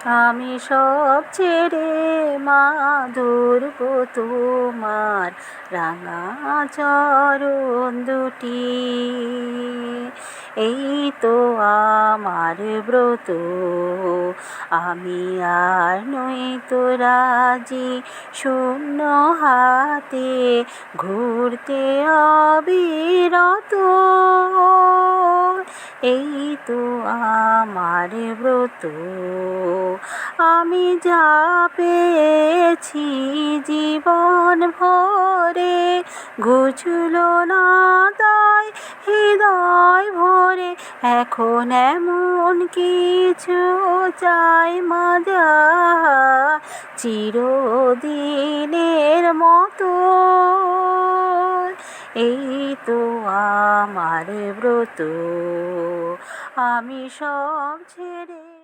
আমি সব ছেড়ে মা ধরব তোমার রাঙা চরণ দুটি। এই তো আমার ব্রত, আমি আর নই তো রাজি শূন্য হাতে ঘুরতে অবিরত। এই তো আমার ব্রত, আমি যা পেয়েছি জীবন ভরে ঘুচলো না তাই হৃদয় ভরে। এখন এমন কিছু চাই মা যা চিরদিনের মতো। এই তো আমার ব্রত, আমি সব ছেড়ে